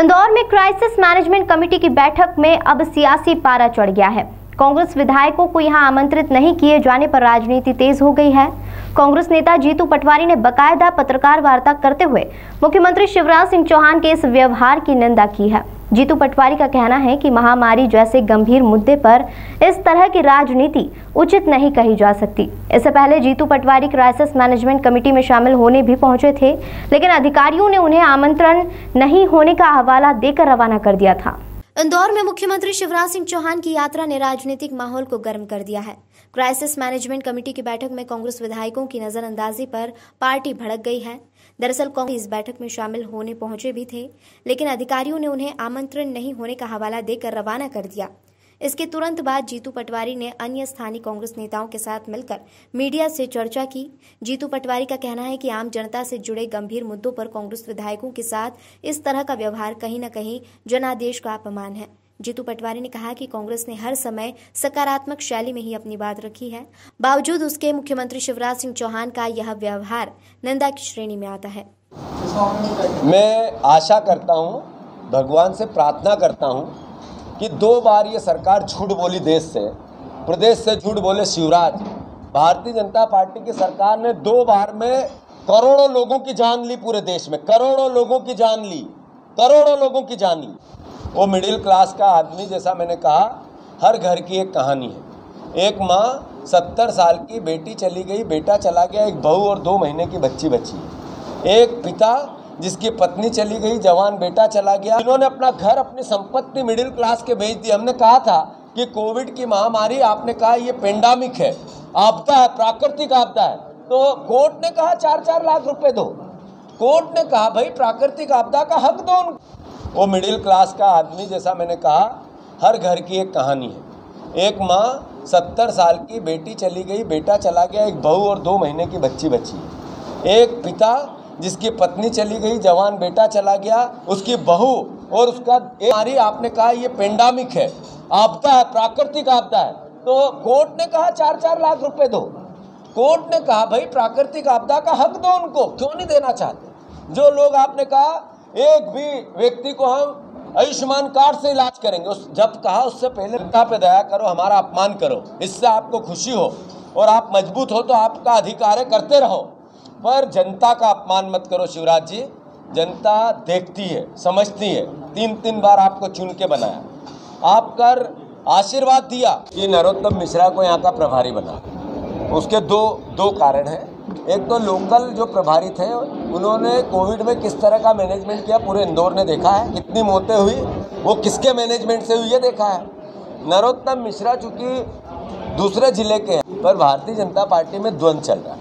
इंदौर में crisis management committee की बैठक में अब सियासी पारा चढ़ गया है। कांग्रेस विधायकों को यहां आमंत्रित नहीं किए जाने पर राजनीति तेज हो गई है। कांग्रेस नेता जीतू पटवारी ने बकायदा पत्रकार वार्ता करते हुए मुख्यमंत्री शिवराज सिंह चौहान के इस व्यवहार की निंदा की है। जीतू पटवारी का कहना है कि महामारी जैसे गंभीर मुद्दे पर इस तरह की राजनीति उचित नहीं कही जा सकती। इससे पहले Jitu Patwari crisis management committee में शामिल होने भी पहुंचे थे, लेकिन अधिकारियों ने उन्हें आमंत्रण नहीं होने का हवाला देकर रवाना कर दिया था। इंदौर में मुख्यमंत्री शिवराज सिंह चौहान की यात्रा ने राजनीतिक माहौल को गर्म कर दिया है। क्राइसिस मैनेजमेंट कमेटी की बैठक में कांग्रेस विधायकों की नजरअंदाजी पर पार्टी भड़क गई है। दरअसल कांग्रेस इस बैठक में शामिल होने पहुंचे भी थे, लेकिन अधिकारियों ने उन्हें आमंत्रण नहीं होने का हवाला देकर रवाना कर दिया। इसके तुरंत बाद जीतू पटवारी ने अन्य स्थानीय कांग्रेस नेताओं के साथ मिलकर मीडिया से चर्चा की। जीतू पटवारी का कहना है कि आम जनता से जुड़े गंभीर मुद्दों पर कांग्रेस विधायकों के साथ इस तरह का व्यवहार कहीं न कहीं जनादेश का अपमान है। जीतू पटवारी ने कहा कि कांग्रेस ने हर समय सकारात्मक शैली में ही अपनी बात रखी है, बावजूद उसके मुख्यमंत्री शिवराज सिंह चौहान का यह व्यवहार निंदा की श्रेणी में आता है। मैं आशा करता हूं, भगवान से प्रार्थना करता हूं कि 2 बार ये सरकार झूठ बोली, देश से प्रदेश से झूठ बोले शिवराज। भारतीय जनता पार्टी की सरकार ने 2 बार में करोड़ों लोगों की जान ली, पूरे देश में करोड़ों लोगों की जान ली, करोड़ों लोगों की जान ली। वो मिडिल क्लास का आदमी, जैसा मैंने कहा, हर घर की एक कहानी है। एक माँ 70 साल की बेटी चली गई, बेटा चला गया, एक बहू और 2 महीने की बच्ची बची। एक पिता जिसकी पत्नी चली गई, जवान बेटा चला गया। इन्होंने अपना घर, अपनी संपत्ति मिडिल क्लास के बेच दी। हमने कहा था कि कोविड की महामारी, आपने कहा ये पेंडेमिक है, आपदा है, प्राकृतिक आपदा है, तो कोर्ट ने कहा 4-4 लाख रुपए दो। कोर्ट ने कहा भाई प्राकृतिक आपदा का हक दो उनको। वो मिडिल क्लास का आदमी, जैसा मैंने कहा, हर घर की एक कहानी है। एक माँ 70 साल की बेटी चली गई, बेटा चला गया, एक बहू और 2 महीने की बच्ची बची। एक पिता जिसकी पत्नी चली गई, जवान बेटा चला गया, उसकी बहू और उसका एक, आपने कहा ये पेंडेमिक है, आपदा है, प्राकृतिक आपदा है, तो कोर्ट ने कहा 4-4 लाख रुपए दो। कोर्ट ने कहा भाई प्राकृतिक आपदा का हक दो उनको, क्यों नहीं देना चाहते? जो लोग, आपने कहा एक भी व्यक्ति को हम आयुष्मान कार्ड से इलाज करेंगे, जब कहा उससे पहले जनता पे दया करो, हमारा अपमान करो, इससे आपको खुशी हो और आप मजबूत हो तो आपका अधिकार है, करते रहो, पर जनता का अपमान मत करो। शिवराज जी, जनता देखती है, समझती है। 3-3 बार आपको चुन के बनाया, आप कर आशीर्वाद दिया कि नरोत्तम मिश्रा को यहाँ का प्रभारी बना। उसके दो कारण हैं। एक तो लोकल जो प्रभारी थे, उन्होंने कोविड में किस तरह का मैनेजमेंट किया पूरे इंदौर ने देखा है। कितनी मौतें हुई, वो किसके मैनेजमेंट से हुई ये देखा है। नरोत्तम मिश्रा चूँकि दूसरे जिले के हैं, पर भारतीय जनता पार्टी में द्वंद्व चल रहा है।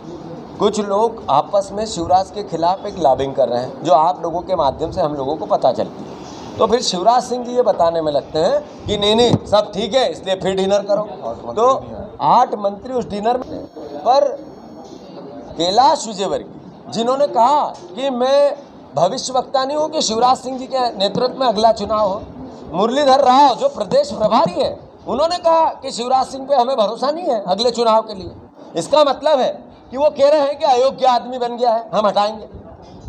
कुछ लोग आपस में शिवराज के खिलाफ एक लॉबिंग कर रहे हैं, जो आप लोगों के माध्यम से हम लोगों को पता चलती है। तो फिर शिवराज सिंह जी ये बताने में लगते हैं कि नहीं सब ठीक है, इसलिए फिर डिनर करो। तो 8 मंत्री उस डिनर में, पर कैलाश विजयवर्गीय जिन्होंने कहा कि मैं भविष्यवक्ता नहीं हूँ कि शिवराज सिंह जी के नेतृत्व में अगला चुनाव हो। मुरलीधर राव जो प्रदेश प्रभारी है, उन्होंने कहा कि शिवराज सिंह पे हमें भरोसा नहीं है अगले चुनाव के लिए। इसका मतलब है कि वो कह रहे हैं कि अयोग्य आदमी बन गया है, हम हटाएंगे।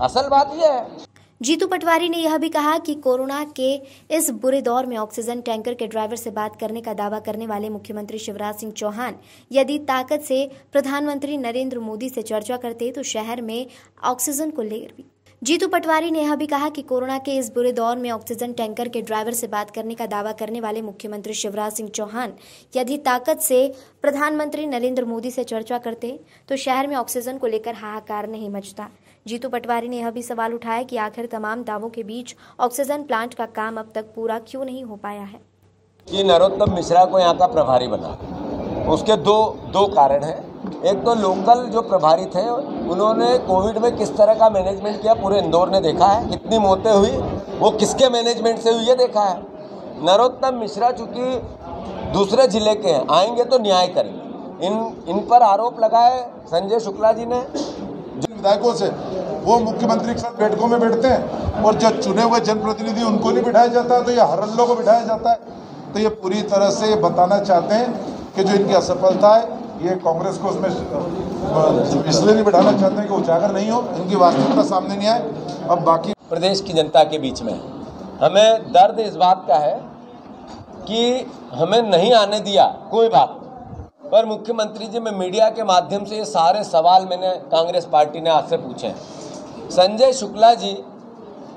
असल बात यह है। जीतू पटवारी ने यह भी कहा कि कोरोना के इस बुरे दौर में ऑक्सीजन टैंकर के ड्राइवर से बात करने का दावा करने वाले मुख्यमंत्री शिवराज सिंह चौहान यदि ताकत से प्रधानमंत्री नरेंद्र मोदी से चर्चा करते तो शहर में ऑक्सीजन को लेकर। जीतू पटवारी ने यह भी कहा कि कोरोना के इस बुरे दौर में ऑक्सीजन टैंकर के ड्राइवर से बात करने का दावा करने वाले मुख्यमंत्री शिवराज सिंह चौहान यदि ताकत से प्रधानमंत्री नरेंद्र मोदी से चर्चा करते तो शहर में ऑक्सीजन को लेकर हाहाकार नहीं मचता। जीतू पटवारी ने यह भी सवाल उठाया कि आखिर तमाम दावों के बीच ऑक्सीजन प्लांट का काम अब तक पूरा क्यों नहीं हो पाया है। कि नरोत्तम मिश्रा को यहाँ का प्रभारी बना, उसके दो कारण हैं। एक तो लोकल जो प्रभारी थे, उन्होंने कोविड में किस तरह का मैनेजमेंट किया पूरे इंदौर ने देखा है। कितनी मौतें हुई, वो किसके मैनेजमेंट से हुई ये देखा है। नरोत्तम मिश्रा चूँकि दूसरे जिले के हैं, आएंगे तो न्याय करेंगे। इन पर आरोप लगाए संजय शुक्ला जी ने, जिन विधायकों से वो मुख्यमंत्री के साथ बैठकों में बैठते हैं और जो चुने हुए जनप्रतिनिधि उनको नहीं बिठाया जाता है, तो ये हरल्लों को बिठाया जाता है। तो ये पूरी तरह से बताना चाहते हैं कि जो इनकी असफलता है, ये कांग्रेस को उसमें इसलिए नहीं बिठाना चाहते हैं कि उजागर नहीं हो, इनकी वास्तविकता सामने नहीं आए। अब बाकी प्रदेश की जनता के बीच में हमें दर्द इस बात का है कि हमें नहीं आने दिया, कोई बात नहीं, पर मुख्यमंत्री जी, मैं मीडिया के माध्यम से ये सारे सवाल मैंने कांग्रेस पार्टी ने आपसे पूछे हैं। संजय शुक्ला जी,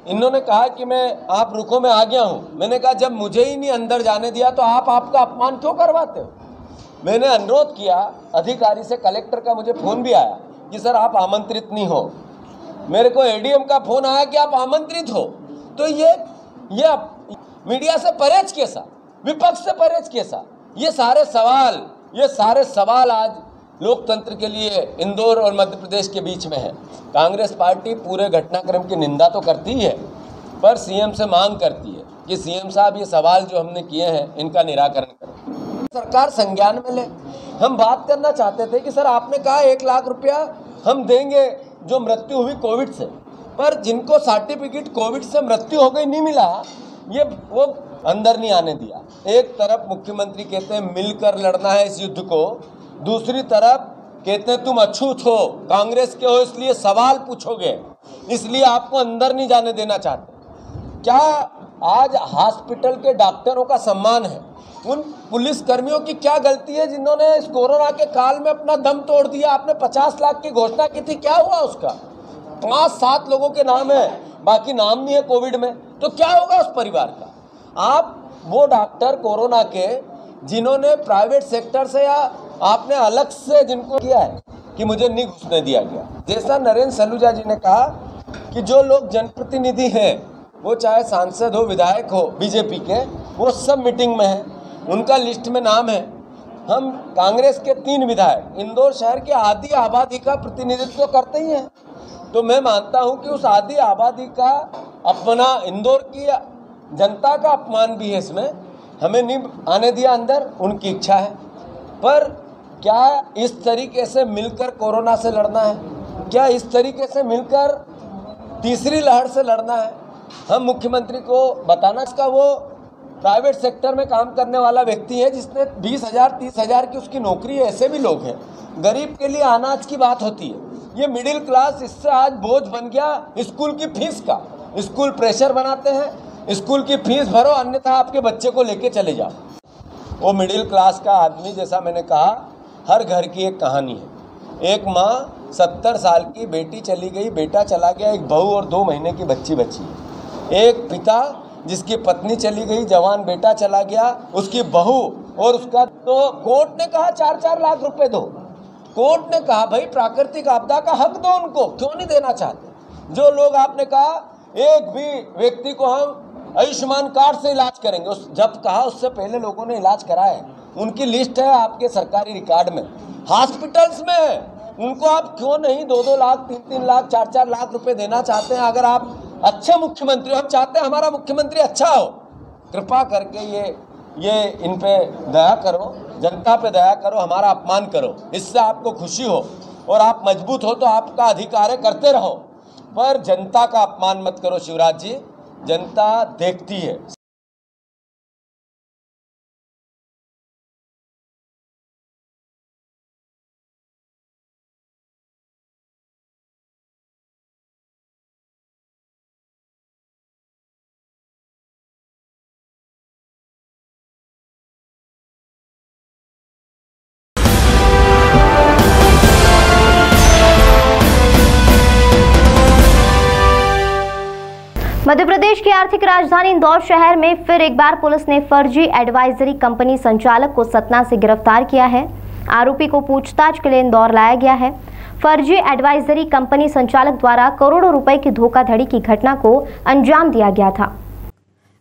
इन्होंने कहा कि मैं आप रुको मैं आ गया हूँ। मैंने कहा जब मुझे ही नहीं अंदर जाने दिया तो आप आपका अपमान क्यों करवाते हो? मैंने अनुरोध किया अधिकारी से, कलेक्टर का मुझे फ़ोन भी आया कि सर आप आमंत्रित नहीं हो। मेरे को एडीएम का फ़ोन आया कि आप आमंत्रित हो। तो ये मीडिया से परहेज कैसा, विपक्ष से परहेज कैसा? ये सारे सवाल आज लोकतंत्र के लिए इंदौर और मध्य प्रदेश के बीच में है। कांग्रेस पार्टी पूरे घटनाक्रम की निंदा तो करती है, पर सीएम से मांग करती है कि सीएम साहब ये सवाल जो हमने किए हैं इनका निराकरण करें, सरकार संज्ञान में ले। हम बात करना चाहते थे कि सर आपने कहा 1 लाख रुपया हम देंगे जो मृत्यु हुई कोविड से, पर जिनको सर्टिफिकेट कोविड से मृत्यु हो गई नहीं मिला, ये वो अंदर नहीं आने दिया। एक तरफ मुख्यमंत्री कहते हैं मिलकर लड़ना है इस युद्ध को, दूसरी तरफ कहते हैं तुम अछूत हो, कांग्रेस के हो इसलिए सवाल पूछोगे, इसलिए आपको अंदर नहीं जाने देना चाहते। क्या आज हॉस्पिटल के डॉक्टरों का सम्मान है? उन पुलिस कर्मियों की क्या गलती है जिन्होंने इस कोरोना के काल में अपना दम तोड़ दिया? आपने 50 लाख की घोषणा की थी, क्या हुआ उसका? 5-7 लोगों के नाम है, बाकी नाम नहीं है कोविड में, तो क्या होगा उस परिवार का? आप वो डॉक्टर कोरोना के जिन्होंने प्राइवेट सेक्टर से या आपने अलग से जिनको किया है कि मुझे नहीं घुसने दिया गया, जैसा नरेंद्र सलूजा जी ने कहा कि जो लोग जनप्रतिनिधि हैं, वो चाहे सांसद हो, विधायक हो बीजेपी के, वो सब मीटिंग में हैं, उनका लिस्ट में नाम है। हम कांग्रेस के 3 विधायक इंदौर शहर के आधी आबादी का प्रतिनिधित्व करते ही हैं, तो मैं मानता हूं कि उस आधी आबादी का अपना इंदौर की जनता का अपमान भी है इसमें। हमें नहीं आने दिया अंदर, उनकी इच्छा है, पर क्या इस तरीके से मिलकर कोरोना से लड़ना है? क्या इस तरीके से मिलकर तीसरी लहर से लड़ना है? हम मुख्यमंत्री को बताना, इसका वो प्राइवेट सेक्टर में काम करने वाला व्यक्ति है जिसने 20,000 30,000 की उसकी नौकरी है। ऐसे भी लोग हैं। गरीब के लिए अनाज की बात होती है, ये मिडिल क्लास इससे आज बोझ बन गया स्कूल की फीस का। स्कूल प्रेशर बनाते हैं, स्कूल की फीस भरो अन्यथा आपके बच्चे को लेके चले जाओ। वो मिडिल क्लास का आदमी, जैसा मैंने कहा, हर घर की एक कहानी है। एक माँ 70 साल की, बेटी चली गई, बेटा चला गया, एक बहू और 2 महीने की बच्ची बची। एक पिता जिसकी पत्नी चली गई, जवान बेटा चला गया, उसकी बहू और उसका, तो कोर्ट ने कहा 4-4 लाख रुपए दो। कोर्ट ने कहा भाई प्राकृतिक आपदा का हक दो उनको, क्यों नहीं देना चाहते? जो लोग आपने कहा एक भी व्यक्ति को हम आयुष्मान कार्ड से इलाज करेंगे, उस जब कहा उससे पहले लोगों ने इलाज कराया, उनकी लिस्ट है आपके सरकारी रिकॉर्ड में, हॉस्पिटल्स में है। उनको आप क्यों नहीं 2-2 लाख 3-3 लाख 4-4 लाख रुपए देना चाहते हैं? अगर आप अच्छे मुख्यमंत्री, हम चाहते हैं हमारा मुख्यमंत्री अच्छा हो, कृपा करके ये इन पे दया करो, जनता पे दया करो, हमारा अपमान करो, इससे आपको खुशी हो और आप मजबूत हो तो आपका अधिकार है, करते रहो, पर जनता का अपमान मत करो। शिवराज जी, जनता देखती है। मध्य प्रदेश की आर्थिक राजधानी इंदौर शहर में फिर एक बार पुलिस ने फर्जी एडवाइजरी कंपनी संचालक को सतना से गिरफ्तार किया है। आरोपी को पूछताछ के लिए इंदौर लाया गया है। फर्जी एडवाइजरी कंपनी संचालक द्वारा करोड़ों रुपए की धोखाधड़ी की घटना को अंजाम दिया गया था।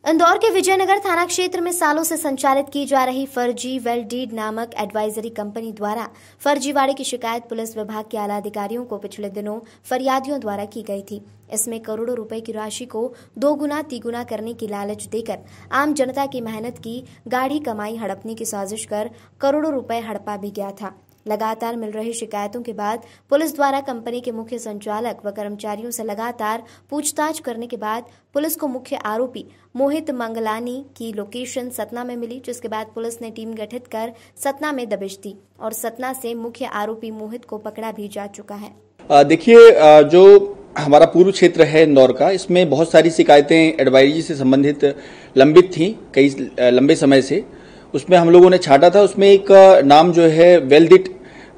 इंदौर के विजयनगर थाना क्षेत्र में सालों से संचालित की जा रही फर्जी वेलडीड नामक एडवाइजरी कंपनी द्वारा फर्जीवाड़े की शिकायत पुलिस विभाग के आला अधिकारियों को पिछले दिनों फरियादियों द्वारा की गई थी। इसमें करोड़ों रुपए की राशि को 2 गुना 3 गुना करने की लालच देकर आम जनता की मेहनत की गाढ़ी कमाई हड़पने की साजिश कर करोड़ों रुपए हड़पा भी गया था। लगातार मिल रही शिकायतों के बाद पुलिस द्वारा कंपनी के मुख्य संचालक व कर्मचारियों से लगातार पूछताछ करने के बाद पुलिस को मुख्य आरोपी मोहित मंगलानी की लोकेशन सतना में मिली, जिसके बाद पुलिस ने टीम गठित कर सतना में दबिश दी और सतना से मुख्य आरोपी मोहित को पकड़ा भी जा चुका है। देखिए, जो हमारा पूर्व क्षेत्र है इंदौर का, इसमें बहुत सारी शिकायतें एडवाइजरी से संबंधित लंबित थी कई लंबे समय से। उसमें हम लोगों ने छाटा था, उसमें एक नाम जो है वेलडिट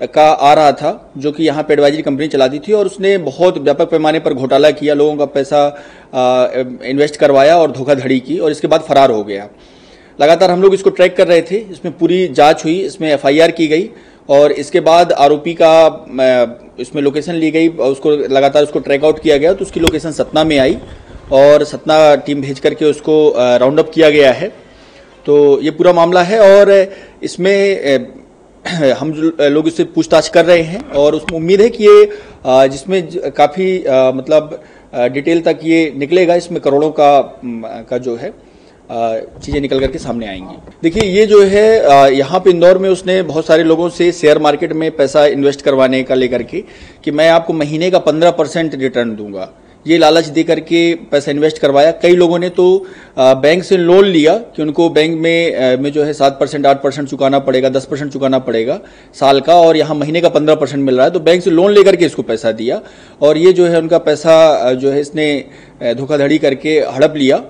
का आ रहा था, जो कि यहाँ पे एडवाइजरी कंपनी चलाती थी और उसने बहुत व्यापक पैमाने पर घोटाला किया, लोगों का पैसा इन्वेस्ट करवाया और धोखाधड़ी की और इसके बाद फरार हो गया। लगातार हम लोग इसको ट्रैक कर रहे थे, इसमें पूरी जांच हुई, इसमें एफआईआर की गई और इसके बाद आरोपी का इसमें लोकेशन ली गई, उसको लगातार उसको ट्रैक आउट किया गया तो उसकी लोकेशन सतना में आई और सतना टीम भेज करके उसको राउंड अप किया गया है। तो ये पूरा मामला है और इसमें हम लोग इससे पूछताछ कर रहे हैं और उसमें उम्मीद है कि ये जिसमें काफ़ी मतलब डिटेल तक ये निकलेगा, इसमें करोड़ों का जो है चीज़ें निकल करके सामने आएंगी। देखिए ये जो है यहाँ पे इंदौर में उसने बहुत सारे लोगों से शेयर मार्केट में पैसा इन्वेस्ट करवाने का लेकर के कि मैं आपको महीने का 15% रिटर्न दूंगा, ये लालच दे करके पैसा इन्वेस्ट करवाया। कई लोगों ने तो बैंक से लोन लिया कि उनको बैंक में जो है 7% 8% चुकाना पड़ेगा, 10% चुकाना पड़ेगा साल का, और यहाँ महीने का 15% मिल रहा है। तो बैंक से लोन लेकर के इसको पैसा दिया और ये जो है उनका पैसा जो है इसने धोखाधड़ी करके हड़प लिया।